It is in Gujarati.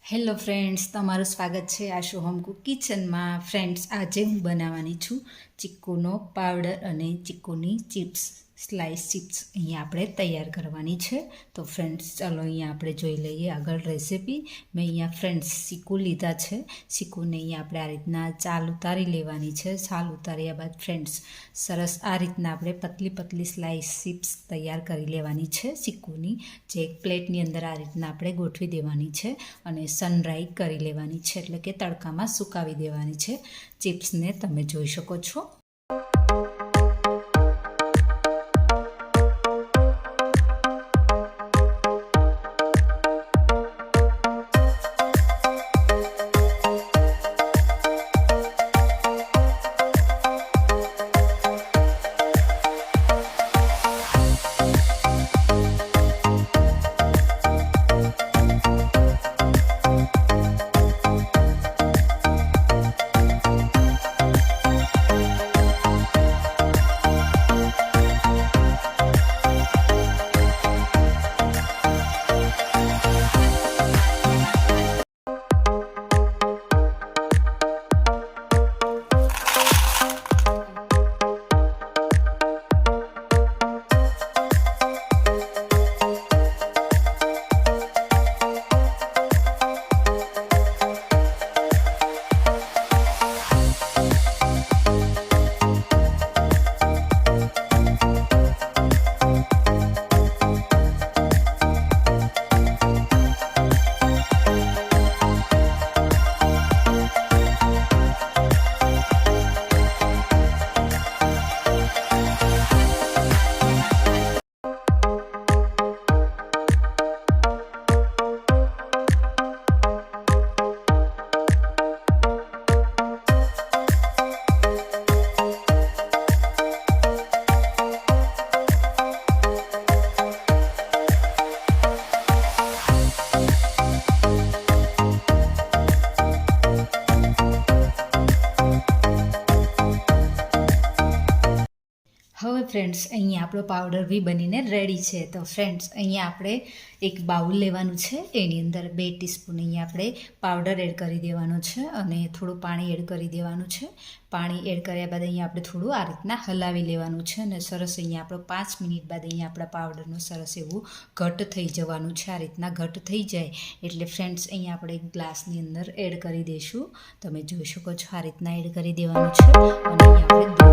હેલો ફ્રેન્ડ્સ, તમારું સ્વાગત છે આશુ હોમ કુક કિચનમાં. ફ્રેન્ડ્સ, આજે હું બનાવવાની છું ચીકુનો પાવડર અને ચીકુની ચિપ્સ, સ્લાઇસ ચિપ્સ અહીંયા આપણે તૈયાર કરવાની છે. તો ફ્રેન્ડ્સ, ચાલો અહીંયા આપણે જોઈ લઈએ આગળ રેસીપી. મેં અહીંયા ફ્રેન્ડ્સ ચીકુ લીધા છે. ચીકુને અહીંયા આપણે આ રીતના ચાલ ઉતારી લેવાની છે. છાલ ઉતાર્યા બાદ ફ્રેન્ડ્સ સરસ આ રીતના આપણે પતલી પતલી સ્લાઇસ ચિપ્સ તૈયાર કરી લેવાની છે ચીકુની, જે એક પ્લેટની અંદર આ રીતના આપણે ગોઠવી દેવાની છે અને સનડ્રાય કરી લેવાની છે, એટલે કે તડકામાં સુકાવી દેવાની છે. ચિપ્સને તમે જોઈ શકો છો. હવે ફ્રેન્ડ્સ, અહીંયા આપણો પાવડર બી બનીને રેડી છે. તો ફ્રેન્ડ્સ, અહીંયા આપણે એક બાઉલ લેવાનું છે. એની અંદર 2 ટીસ્પૂન અહીંયા આપણે પાવડર એડ કરી દેવાનો છે અને થોડું પાણી એડ કરી દેવાનું છે. પાણી એડ કર્યા બાદ અહીંયા આપણે થોડું આ રીતના હલાવી લેવાનું છે અને સરસ અહીંયા આપણો 5 મિનિટ બાદ અહીંયા આપણા પાવડરનું સરસ એવું ઘટ થઈ જવાનું છે. આ રીતના ઘટ થઈ જાય એટલે ફ્રેન્ડ્સ અહીંયા આપણે એક ગ્લાસની અંદર એડ કરી દઈશું. તમે જોઈ શકો છો, આ રીતના એડ કરી દેવાનું છે અને અહીંયા આપણે